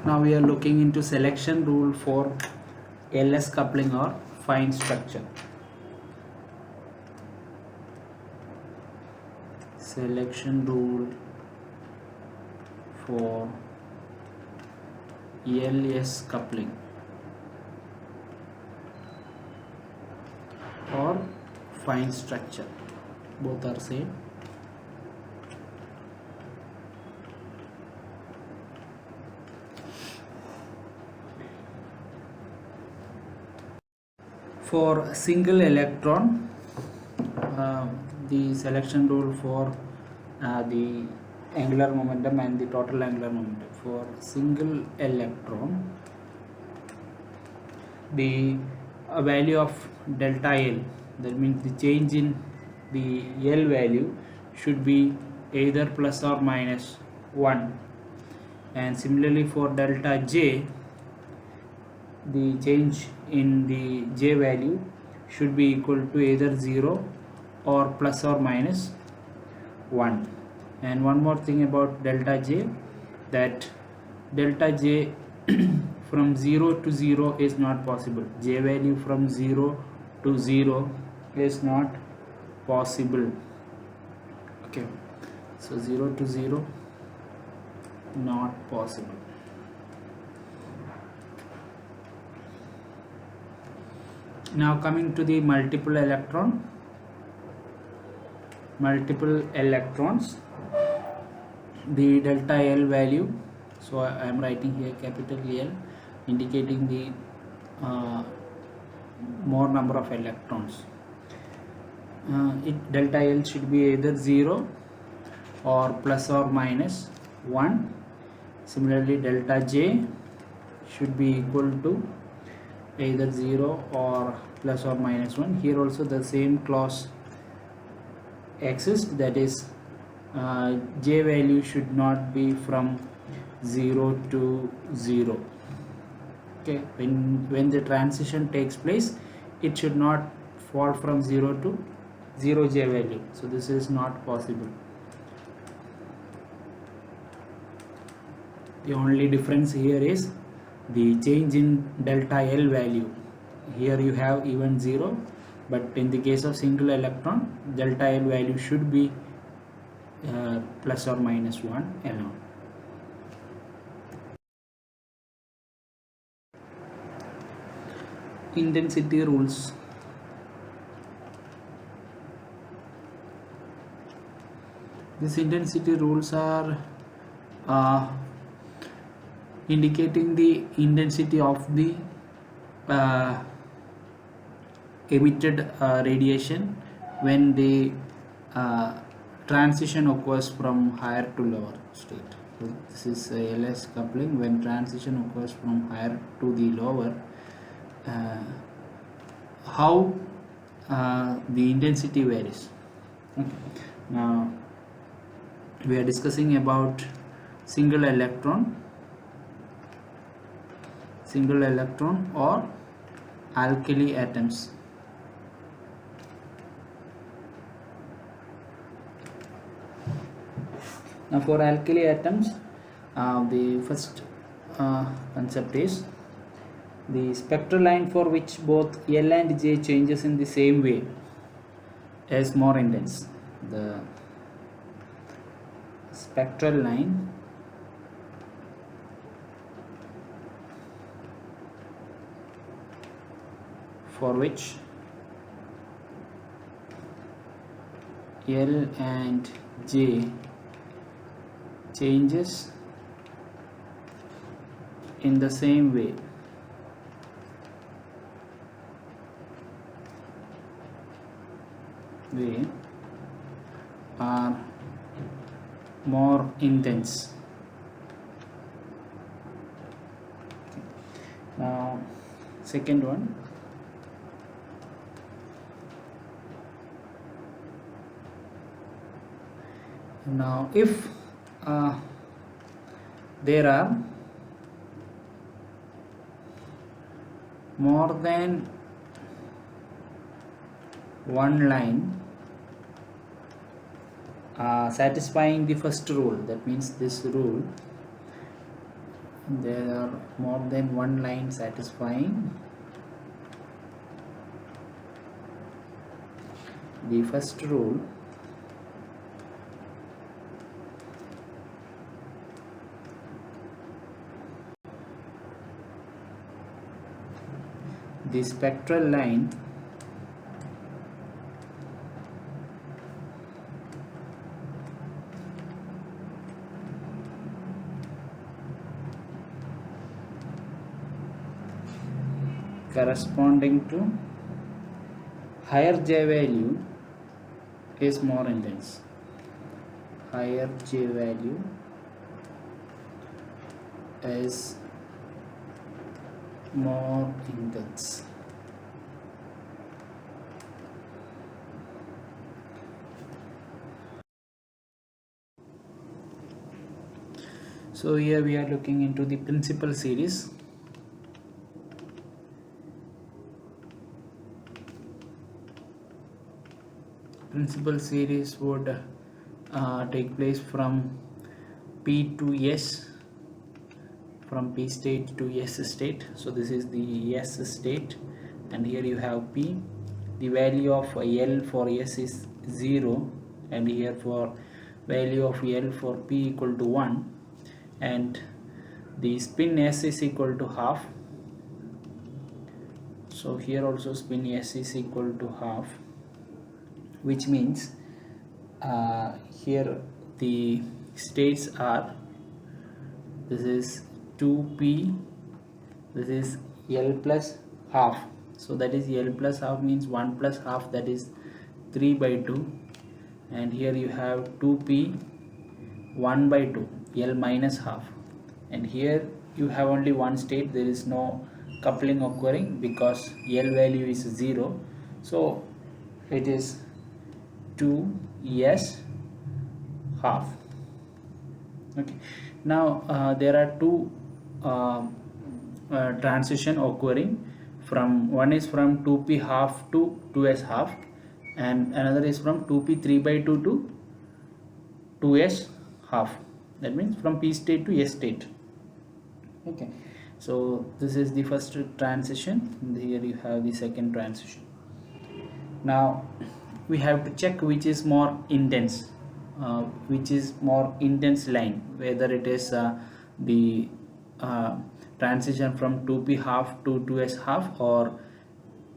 Now we are looking into selection rule for LS coupling or fine structure. Selection rule for LS coupling or fine structure, both are same. For single electron, the selection rule for the angular momentum and the total angular momentum. For single electron, the value of delta L, that means the change in the L value, should be either plus or minus 1, and similarly for delta J, the change in the J value should be equal to either 0 or plus or minus 1. And one more thing about delta J, that delta J from 0 to 0 is not possible. J value from 0 to 0 is not possible. Okay, so 0 to 0 not possible. Now coming to the multiple electrons, the delta L value, so I am writing here capital L, indicating the more number of electrons. Delta L should be either 0 or plus or minus 1. Similarly, delta J should be equal to either 0 or plus or minus 1. Here also the same clause exists, that is J value should not be from 0 to 0. Okay, when the transition takes place, it should not fall from 0 to 0 J value, so this is not possible. The only difference here is the change in delta L value. Here you have even 0, but in the case of single electron, delta L value should be plus or minus 1 alone. Intensity rules. These intensity rules are indicating the intensity of the emitted radiation when the transition occurs from higher to lower state. So this is LS coupling. When transition occurs from higher to the lower, how the intensity varies. Okay. Now we are discussing about single electron or alkali atoms. Now for alkali atoms, the first concept is the spectral line for which both L and J changes in the same way is more intense. The spectral line for which L and J changes in the same way are more intense. Now second one, now if there are more than one line satisfying the first rule, that means this rule, there are more than one line satisfying the first rule. The spectral line corresponding to higher J value is more intense. Higher J value is more intense. So here we are looking into the principal series. Principal series would take place from P to S, from P state to S state. So this is the S state, and here you have P. The value of L for S is 0, and here for value of L for P equal to 1, and the spin S is equal to half. So here also spin S is equal to half, which means here the states are, this is 2p, this is L plus half. So that is L plus half means 1 plus half, that is 3 by 2, and here you have 2p 1 by 2, L minus half, and here you have only one state, there is no coupling occurring because L value is 0, so it is 2s half. Okay, now there are two transition occurring, from one is from 2p half to 2s half, and another is from 2p 3 by 2 to 2s half. That means from P state to S state. Okay, so this is the first transition. Here you have the second transition. Now we have to check which is more intense, which is more intense line, whether it is the transition from 2p half to 2s half, or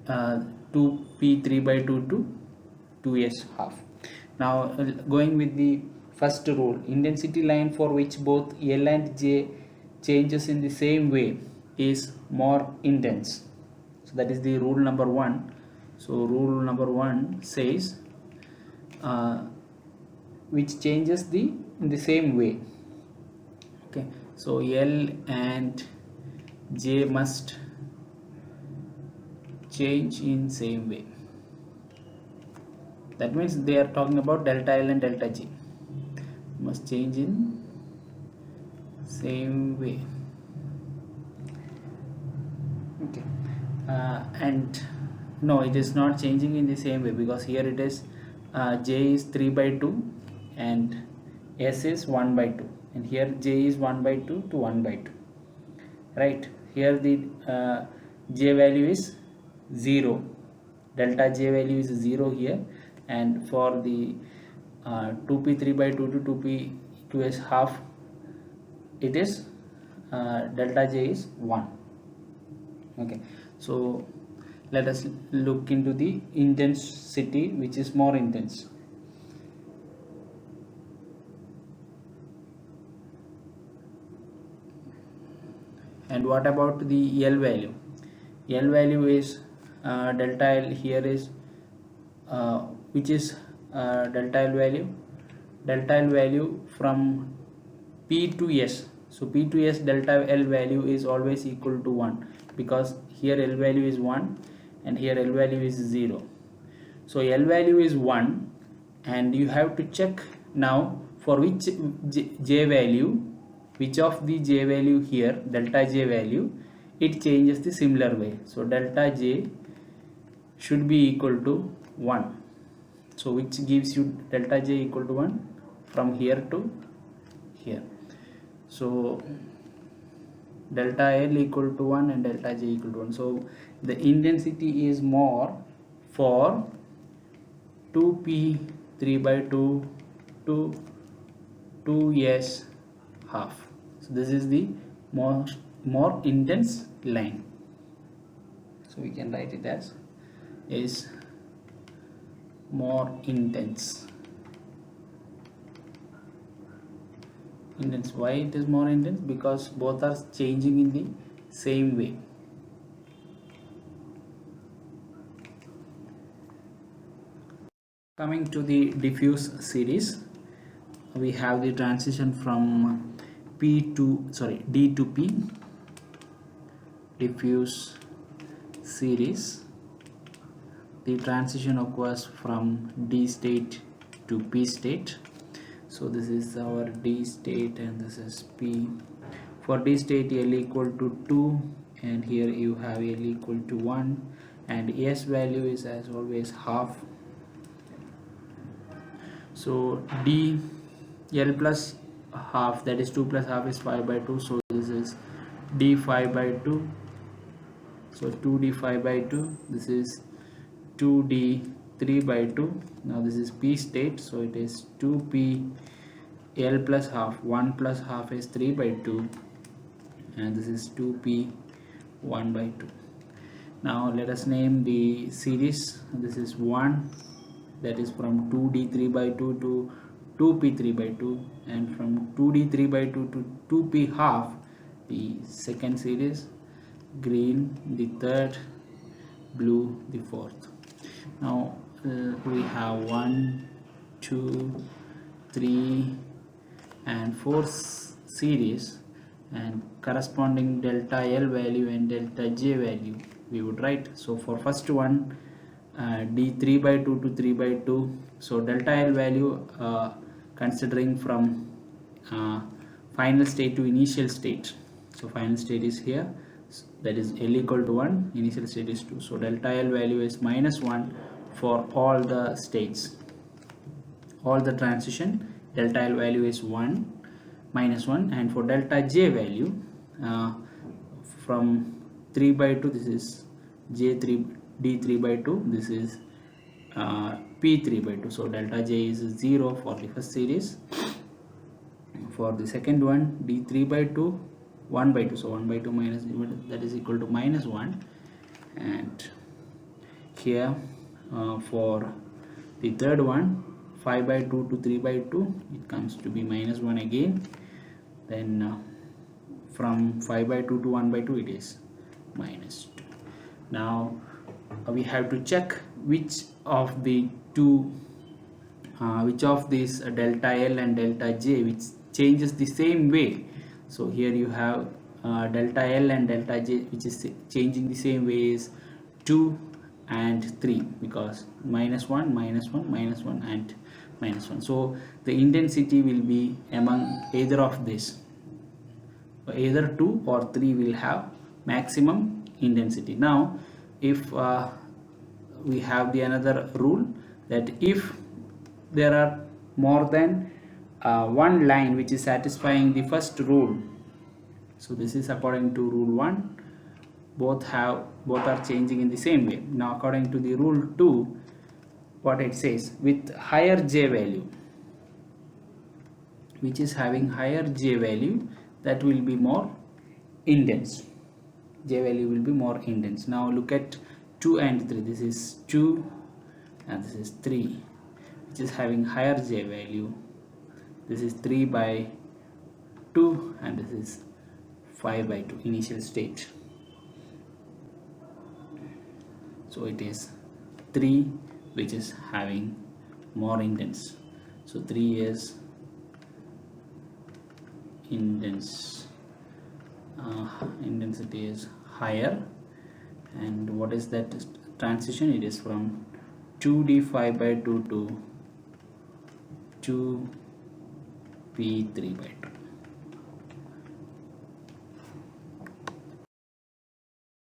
2p 3 by 2 to 2s half. Now going with the first rule, intensity line for which both L and J changes in the same way is more intense. So that is the rule number 1. So rule number 1 says which changes in the same way. Okay, so L and J must change in same way. That means they are talking about delta L and delta J must change in same way. Okay, and no, it is not changing in the same way, because here it is J is 3 by 2 and S is 1 by 2, and here J is 1 by 2 to 1 by 2, right? Here the J value is 0, delta J value is 0 here, and for the 2p 3 by 2 to 2p 2s half, it is delta J is 1. Okay, so let us look into the intensity, which is more intense. And what about the L value? L value is delta L, here is which is delta L value? Delta L value from P to S. So P to S delta L value is always equal to 1, because here L value is 1 and here L value is 0. So L value is 1, and you have to check now for which J value, which of the J value here, delta J value, it changes the similar way. So delta J should be equal to 1. So which gives you delta J equal to 1 from here to here. So delta L equal to 1 and delta J equal to 1. So the intensity is more for 2p 3 by 2 to 2s half. So this is the more intense line. So we can write it as is more intense. Why it is more intense? Because both are changing in the same way. Coming to the diffuse series, we have the transition from D to P, diffuse series. The transition occurs from D state to P state. So this is our D state and this is P. For D state, L equal to 2 and here you have L equal to 1 and S value is as always half. So D L plus half, that is 2 plus half is 5 by 2, so this is D 5 by 2. So 2D 5 by 2, this is 2D 3 by 2. Now this is P state, so it is 2P L plus half, 1 plus half is 3 by 2 and this is 2P 1 by 2. Now let us name the series. This is 1, that is from 2D 3 by 2 to 2P 3 by 2, and from 2D 3 by 2 to 2P half, the second series, green the third, blue the fourth. Now we have 1, 2, 3 and 4 series, and corresponding delta L value and delta J value we would write. So for first one, D 3 by 2 to 3 by 2, so delta L value considering from final state to initial state. So final state is here, that is L equal to 1, initial state is 2, so delta L value is -1 for all the states, all the transition. Delta L value is -1, and for delta J value from 3 by 2, this is J3 D 3 by 2, this is P 3 by 2, so delta J is 0 for the first series. For the second one, D 3 by 2 1 by 2, so 1 by 2 minus, that is equal to -1, and here for the third one, 5 by 2 to 3 by 2, it comes to be -1 again. Then from 5 by 2 to 1 by 2, it is -2. Now we have to check which of the two, which of these delta L and delta J which changes the same way. So here you have delta L and delta J which is changing the same way is 2 and 3, because -1, -1, -1 and -1. So the intensity will be among either of this, either 2 or 3 will have maximum intensity. Now if we have the another rule, that if there are more than one line which is satisfying the first rule, so this is according to rule 1, both are changing in the same way. Now according to the rule 2, what it says, with higher J value, which is having higher J value, that will be more intense. J value will be more intense. Now look at 2 and 3, this is 2 and this is 3, which is having higher J value. This is 3 by 2 and this is 5 by 2, initial state. So it is 3 which is having more intense. So 3 is intense, intensity is higher. And what is that transition? It is from 2D 5 by 2 to 2P 3 by 2.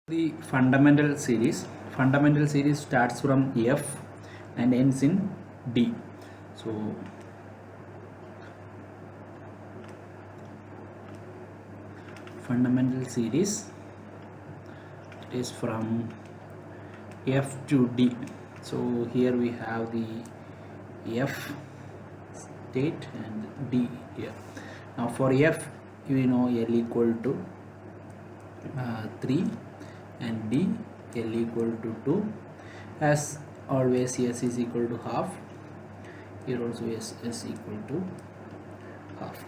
The fundamental series starts from F and ends in D. So fundamental series. It is from F to D. So here we have the F state and D here. Now for F, you know L equal to 3 and D L equal to 2. As always, S is equal to half. Here also S is equal to half.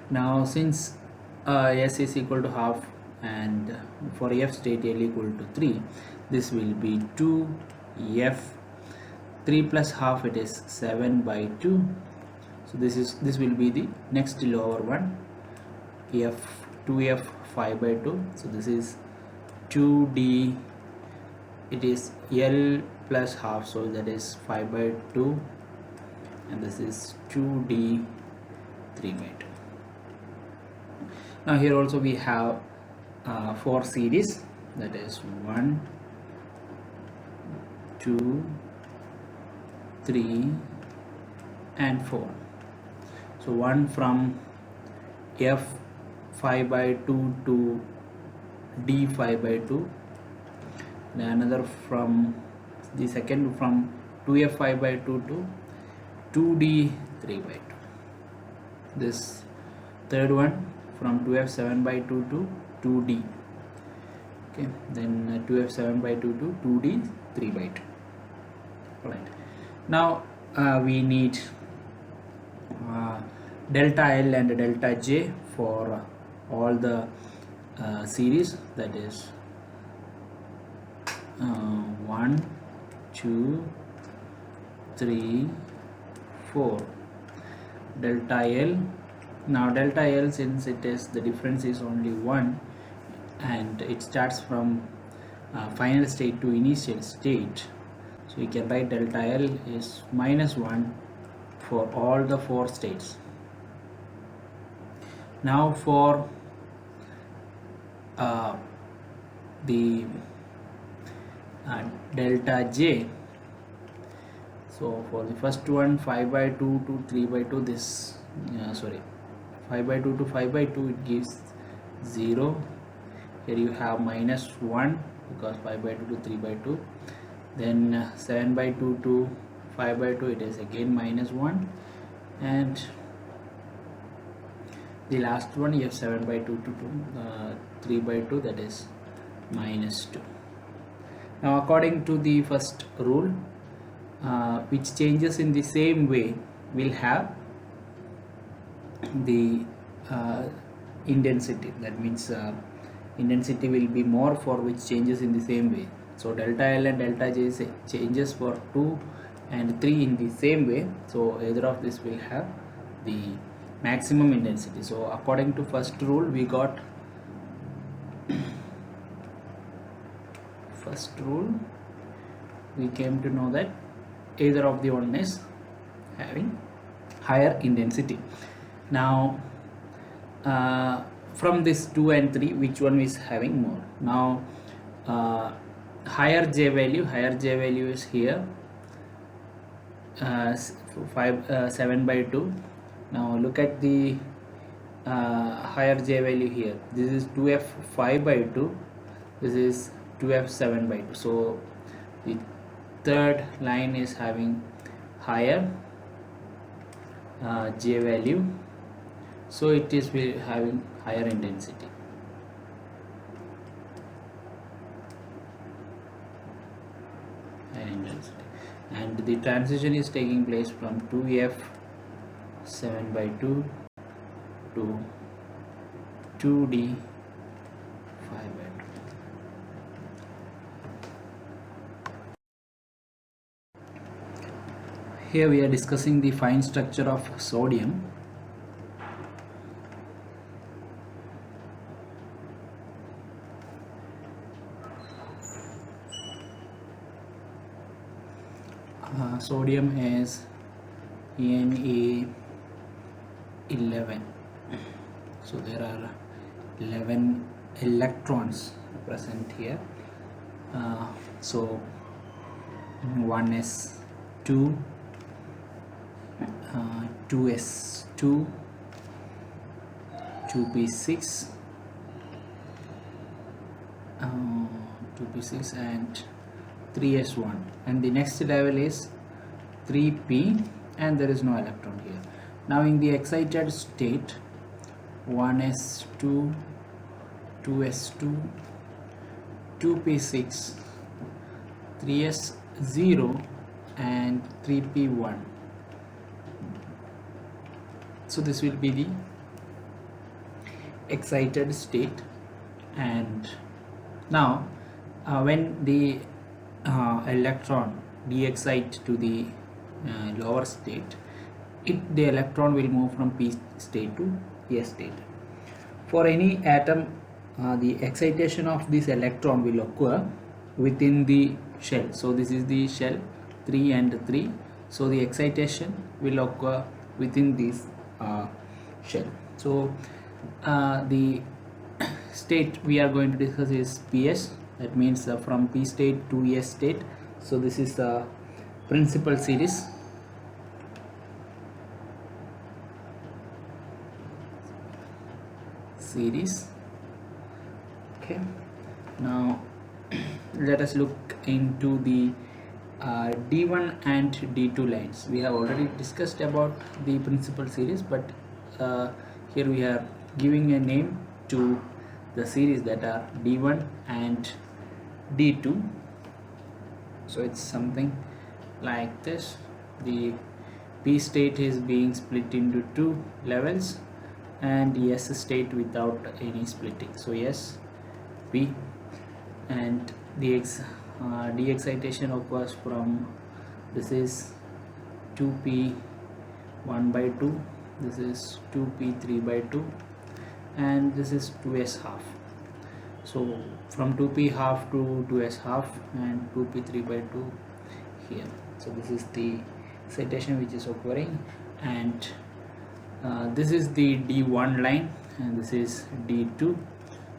Now since S is equal to half and for F state L equal to 3, this will be 2F. 3 plus half, it is 7 by 2. So this will be the next lower one, F 2F 5 by 2. So this is 2D. It is L plus half, so that is 5 by 2, and this is 2D 3 by 2. Now here also we have 4 series, that is 1, 2, 3 and 4. So one from F 5 by 2 to D 5 by 2, and another from the second from 2F 5 by 2 to 2D 3 by 2. This third one from 2F 7 by 2 to 2D. Okay, then 2F 7 by 2 to 2D 3 by 2. Alright. Now we need delta L and delta J for all the series, that is 1, 2, 3, 4. Delta L. Now delta L, since it is the difference is only 1 and it starts from final state to initial state, so we can write delta L is -1 for all the 4 states. Now for the delta J, so for the first one 5 by 2 to 3 by 2, this 5 by 2 to 5 by 2, it gives 0. Here you have -1 because 5 by 2 to 3 by 2. Then 7 by 2 to 5 by 2, it is again -1, and the last one you have 7 by 2 to 3 by 2, that is -2. Now according to the first rule, which changes in the same way will have the intensity. That means intensity will be more for which changes in the same way. So delta L and delta J changes for 2 and 3 in the same way, so either of this will have the maximum intensity. So according to first rule, we got first rule, we came to know that either of the one is having higher intensity. Now from this 2 and 3, which one is having more? Now higher J value is here, 7 by 2. Now look at the higher J value here. This is 2F 5 by 2, this is 2F 7 by 2. So the third line is having higher J value, so it is having higher intensity. And the transition is taking place from 2F 7 by 2 to 2D 5 by 2. Here we are discussing the fine structure of sodium. Sodium is Na11, so there are 11 electrons present here. So 1s2, 2s2, 2p6 2p6 and 3s1, and the next level is 3p, and there is no electron here. Now in the excited state, 1s2, 2s2, 2p6, 3s0 and 3p1. So this will be the excited state. And now when the electron de-excite to the lower state, the electron will move from p state to s state. For any atom, the excitation of this electron will occur within the shell. So this is the shell 3 and 3. So the excitation will occur within this shell. So the state we are going to discuss is ps, that means from p state to s state. So this is the principal series. Okay, now let us look into the D1 and D2 lines. We have already discussed about the principal series, but here we are giving a name to the series that are D1 and D2. So it's something like this. The p state is being split into two levels, and s state without any splitting. So s, p, and the de-excitation occurs from, this is 2p 1 by 2, this is 2p 3 by 2, and this is 2s half. So from 2p half to 2s half, and 2p 3 by 2 here. So this is the excitation which is occurring, and this is the D1 line, and this is D2.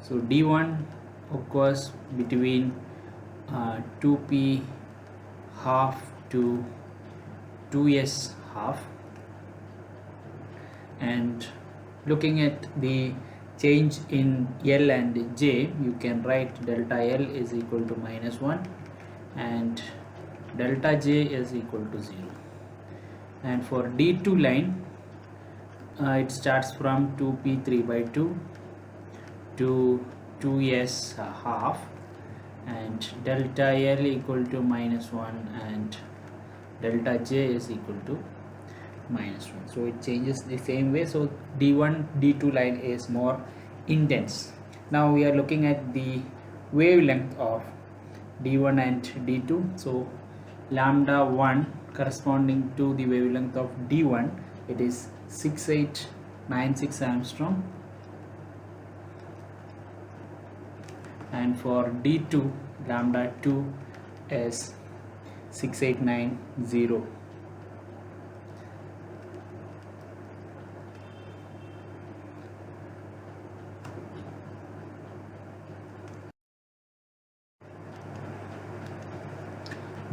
So D1 occurs between 2p half to 2s half, and looking at the change in L and J, you can write delta L is equal to -1 and delta J is equal to 0. And for D2 line, it starts from 2p 3 by 2 to 2s half, and delta L equal to -1 and delta J is equal to -1. So it changes the same way. So D1 D2 line is more intense. Now we are looking at the wavelength of D1 and D2. So lambda 1 corresponding to the wavelength of D1, it is 6896 Armstrong, and for D2 lambda 2 is 6890.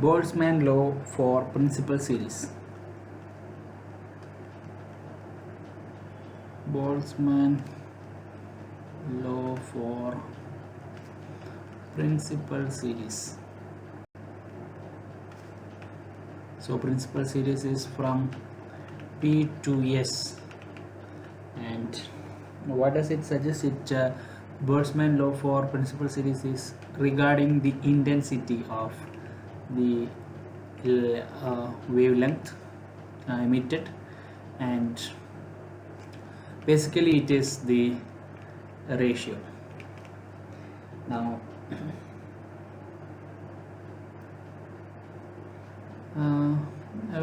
Boltzmann law for principal series. Boltzmann law for principal series. So principal series is from P to S, and what does it suggest? It Boltzmann law for principal series is regarding the intensity of the wavelength emitted, and basically it is the ratio. Now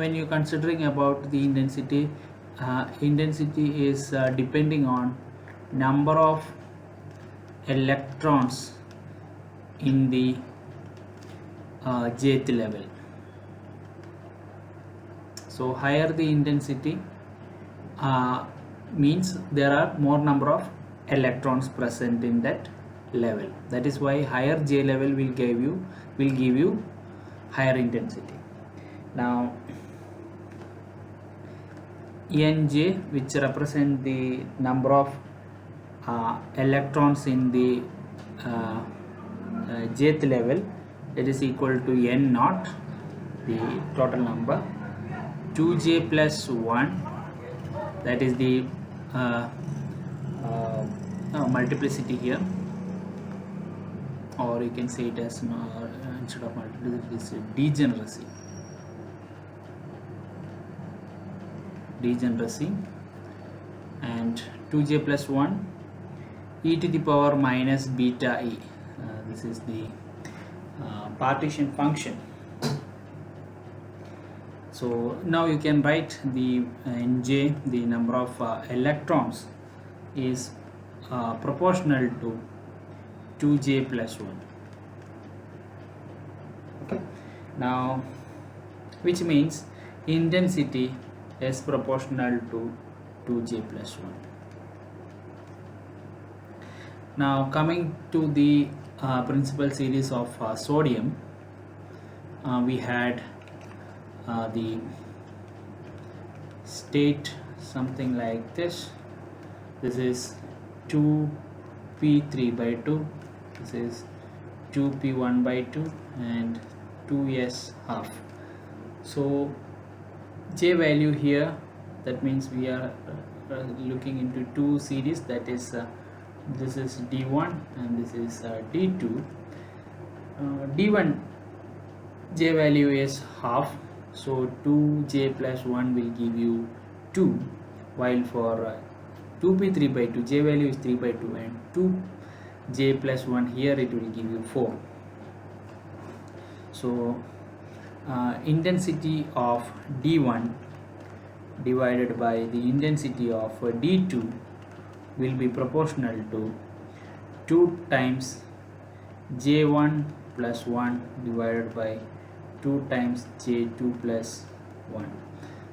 when you're considering about the intensity, intensity is depending on number of electrons in the jth level. So higher the intensity means there are more number of electrons present in that level. That is why higher J level will give you higher intensity. Now Nj, which represent the number of electrons in the jth level, that is equal to n naught, the total number, 2j plus 1, that is the multiplicity here, or you can say it as instead of multiplicity, it is degeneracy, and 2j plus 1 e to the power minus beta e. This is the partition function. So now you can write the in J, the number of electrons is proportional to 2j plus 1. Okay. Now, which means intensity is proportional to 2j plus 1. Now coming to the principal series of sodium, we had the state something like this. This is 2p3 by 2, this is 2p1 by 2, and 2s half. So J value here, that means we are looking into two series, that is this is D1 and this is D2. D1 J value is half, so 2j plus 1 will give you 2, while for 2p3 by 2 J value is 3 by 2, and 2j plus 1 here it will give you 4. So intensity of D1 divided by the intensity of D2 will be proportional to 2 times J1 plus 1 divided by 2 times J2 plus 1.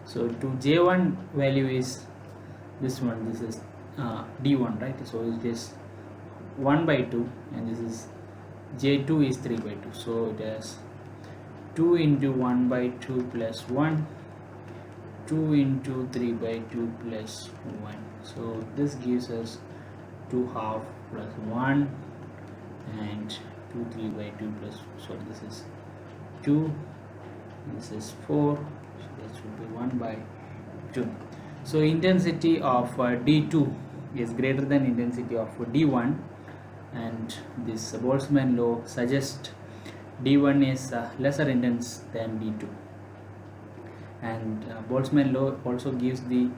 So to J1 value is this one, this is D1, right? So it is 1 by 2, and this is J2 is 3 by 2, so it is 2 into 1 by 2 plus 1, 2 into 3 by 2 plus 1. So this gives us 2 half plus 1 and 2 3 by 2 plus, so this is 2, this is 4, so that should be 1 by 2. So intensity of D2 is greater than intensity of D1, and this Boltzmann law suggests D1 is lesser intense than D2, and Boltzmann law also gives the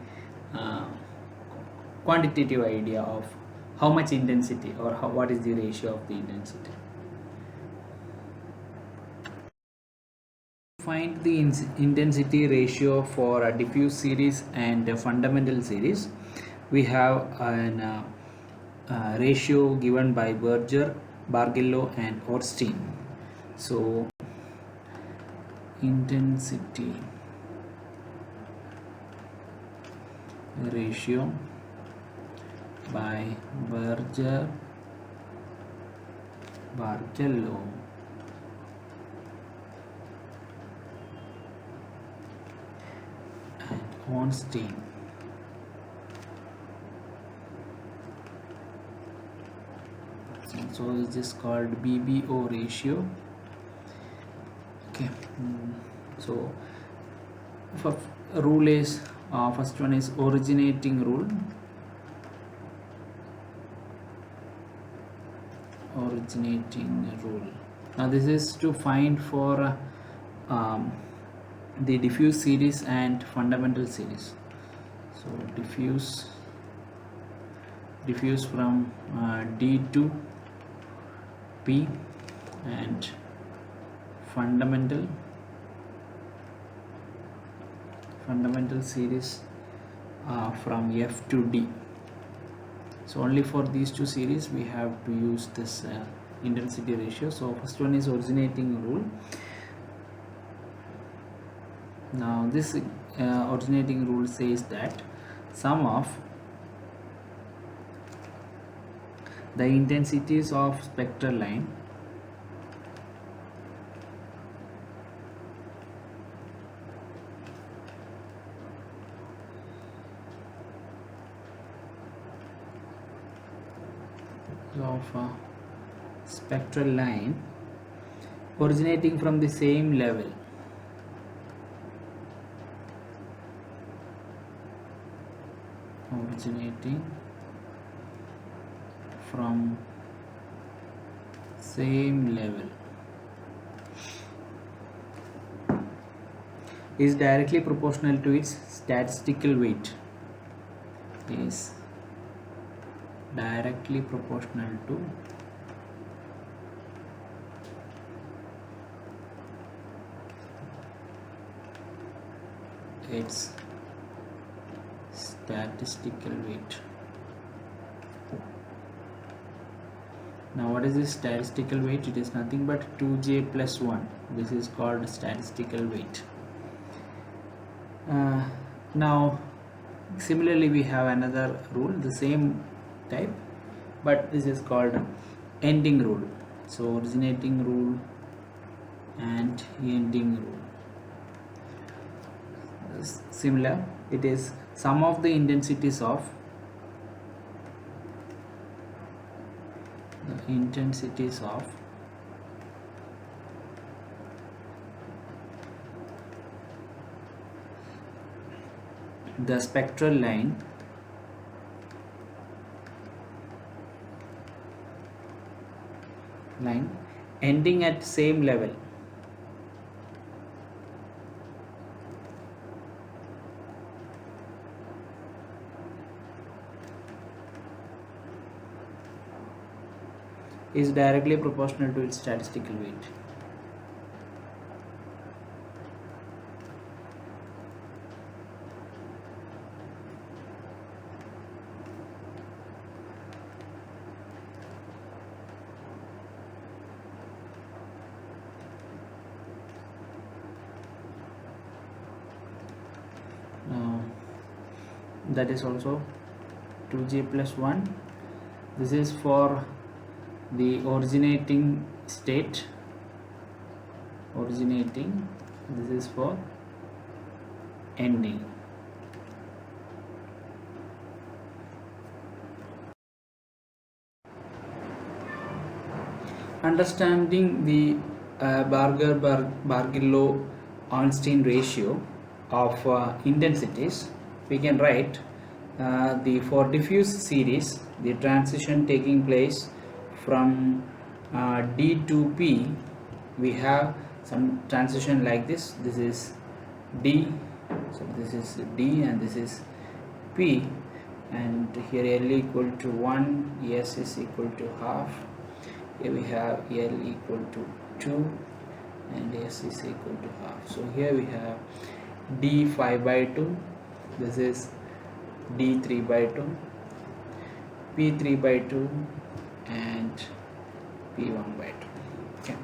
quantitative idea of how much intensity, or what is the ratio of the intensity. Find the intensity ratio for a diffuse series and a fundamental series. We have an ratio given by Berger, Bargello and Ornstein. So intensity ratio by Berger, Bargello and Ornstein. So it is called BBO ratio. Okay, so rule is first one is originating rule. Now this is to find for the diffuse series and fundamental series. So diffuse from D to P, and fundamental series from F to D. So only for these two series we have to use this intensity ratio. So first one is originating rule. Now this originating rule says that sum of the intensities of spectral line of a spectral line originating from the same level. Originating from same level is directly proportional to its statistical weight. Is directly proportional to its statistical weight. Now what is this statistical weight? It is nothing but 2j plus 1. This is called statistical weight. Now similarly we have another rule, the same type, but this is called ending rule. So originating rule and ending rule. Similar, it is sum of the intensities of the spectral line ending at same level is directly proportional to its statistical weight. That is also 2j plus 1. This is for the originating state. This is for ending. Understanding the Barger-Bargillo-Ornstein ratio of intensities, we can write for diffuse series, the transition taking place from D to P, we have some transition like this. This is D, so this is D and this is P, and here L equal to 1, S is equal to half. Here we have L equal to 2 and S is equal to half. So here we have D 5 by 2, this is D 3 by 2, P 3 by 2 and P 1 by 2. Okay.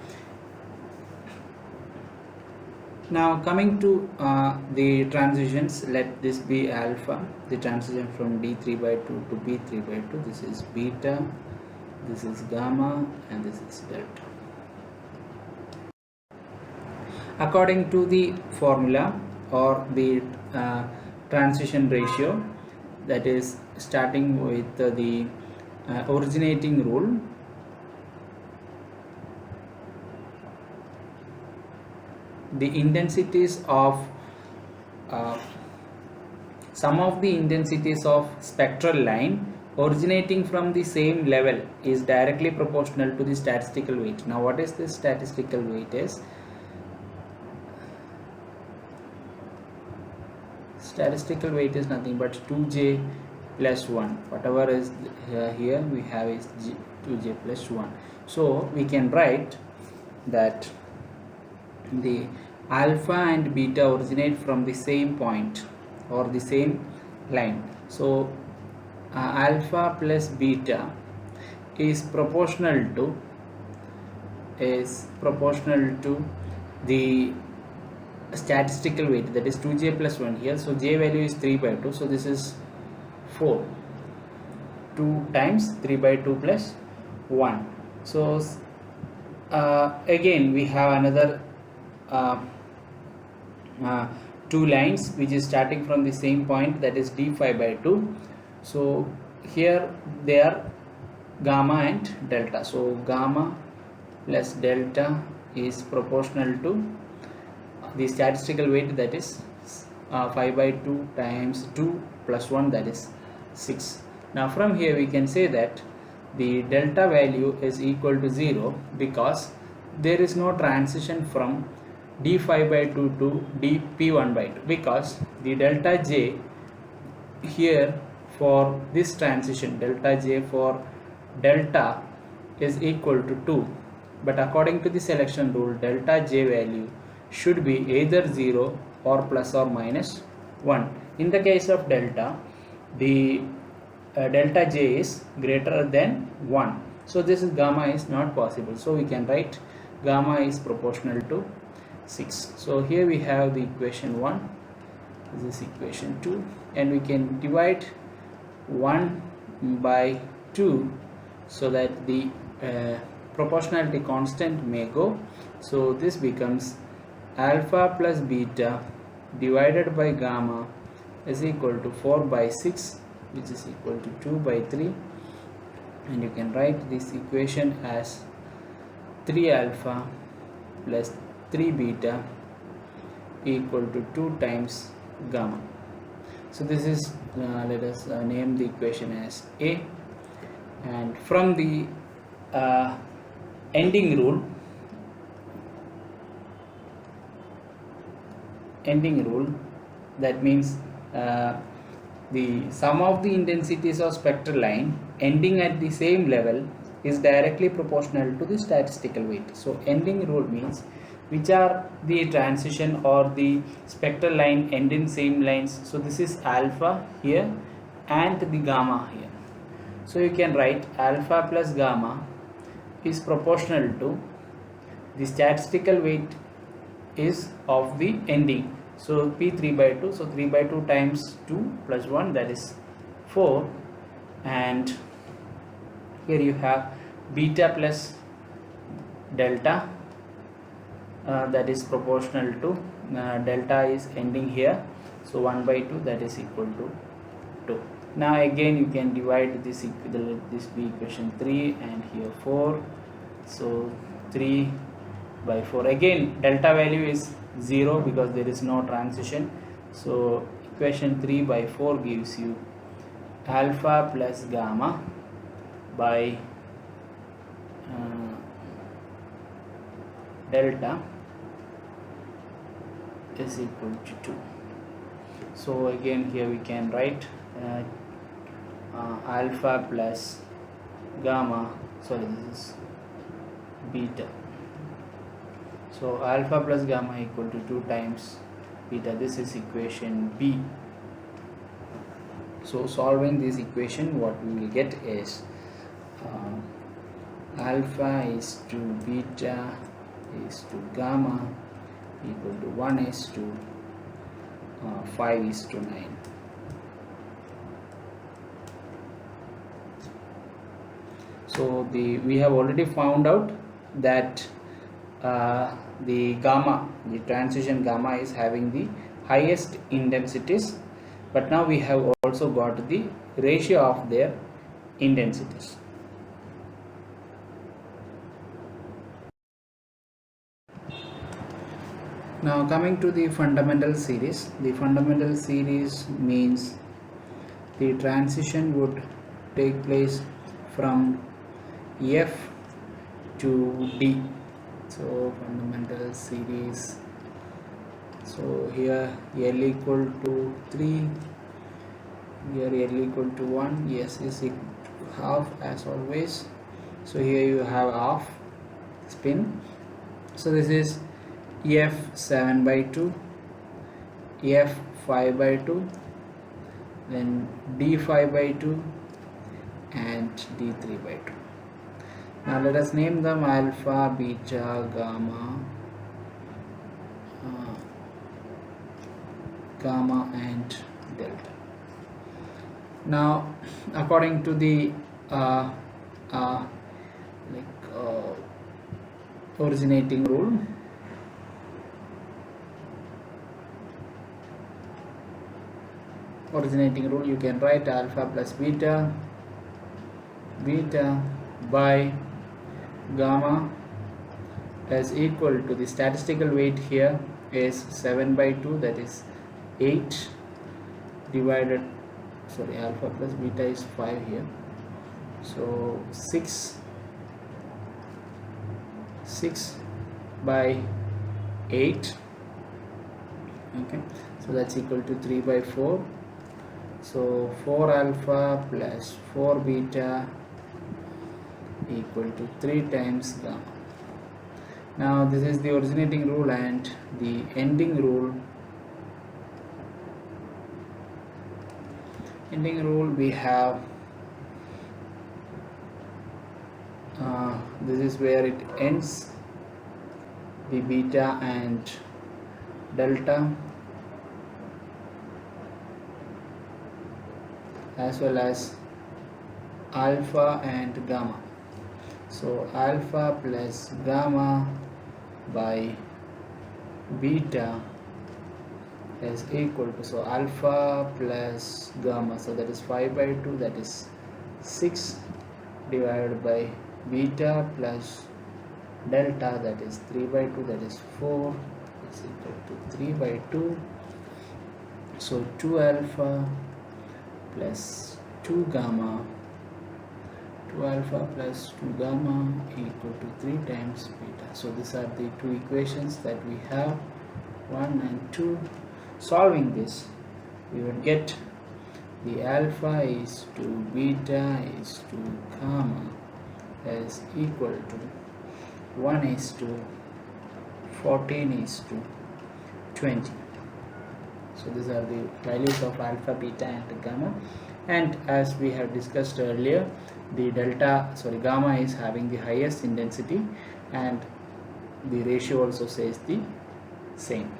Now coming to the transitions, let this be alpha, the transition from D3 by 2 to P3 by 2. This is beta, this is gamma and this is delta. According to the formula or the transition ratio, that is starting with the originating rule, the intensities of sum of the intensities of spectral line originating from the same level is directly proportional to the statistical weight. Now what is this statistical weight is? Statistical weight is nothing but 2j plus 1. Whatever is here we have is 2j plus 1. So we can write that the alpha and beta originate from the same point or the same line. So alpha plus beta is proportional to the statistical weight, that is 2j plus 1 here. So j value is 3 by 2, so this is 4, 2 times 3 by 2 plus 1. So again we have another two lines which is starting from the same point, that is d5 by 2. So here they are gamma and delta. So gamma plus delta is proportional to the statistical weight, that is 5 by 2 times 2 plus 1, that is 6. Now from here we can say that the delta value is equal to 0 because there is no transition from d5 by 2 to dp1 by 2, because the delta j here for this transition, delta j for delta is equal to 2, but according to the selection rule, delta j value should be either 0 or plus or minus 1. In the case of delta, the delta j is greater than 1, so this is gamma is not possible, so we can write gamma is proportional to 6. So here we have the equation 1, this is equation 2, and we can divide 1 by 2 so that the proportionality constant may go. So this becomes alpha plus beta divided by gamma is equal to 4 by 6, which is equal to 2 by 3, and you can write this equation as 3 alpha plus 3 beta equal to 2 times gamma. So this is let us name the equation as A, and from the ending rule, that means the sum of the intensities of spectral line ending at the same level is directly proportional to the statistical weight. So ending rule means which are the transition or the spectral line end in same lines. So this is alpha here and the gamma here. So you can write alpha plus gamma is proportional to the statistical weight is of the ending. So P 3 by 2, so 3 by 2 times 2 plus 1, that is 4, and here you have beta plus delta, that is proportional to delta is ending here, so 1 by 2, that is equal to 2. Now again you can divide this be equation 3 and here 4, so 3 by 4, again delta value is 0 because there is no transition, so equation 3 by 4 gives you alpha plus gamma by delta is equal to 2. So again here we can write alpha plus gamma, sorry, this is beta, so alpha plus gamma equal to 2 times beta, this is equation B. So solving this equation, what we will get is alpha is to beta is to gamma equal to 1 is to 5 is to 9. So we have already found out that the gamma, the transition gamma is having the highest intensities, but now we have also got the ratio of their intensities. Now coming to the fundamental series, means the transition would take place from F to D. So fundamental series, so here L equal to 3, here L equal to 1, yes is equal to half as always, so here you have half spin, so this is F 7 by 2, F 5 by 2, then D 5 by 2 and D 3 by 2. Now let us name them alpha, beta, gamma and delta. Now according to the originating rule, you can write alpha plus beta beta by gamma is equal to, the statistical weight here is 7 by 2, that is 8 divided, sorry, alpha plus beta is 5 here, so 6 by 8, okay, so that's equal to 3 by 4. So 4 alpha plus 4 beta equal to 3 times gamma. Now this is the originating rule, and the ending rule. Ending rule we have, this is where it ends, the beta and delta, as well as alpha and gamma. So alpha plus gamma by beta is equal to, so alpha plus gamma, so that is 5 by 2, that is 6 divided by beta plus delta, that is 3 by 2, that is 4, is equal to 3 by 2. So 2 alpha plus 2 gamma, 2 alpha plus 2 gamma equal to 3 times beta. So these are the two equations that we have, 1 and 2. Solving this, we would get the alpha is to beta is to gamma is equal to 1 is to 14 is to 20. So these are the values of alpha, beta and gamma. And as we have discussed earlier, the gamma is having the highest intensity, and the ratio also says the same.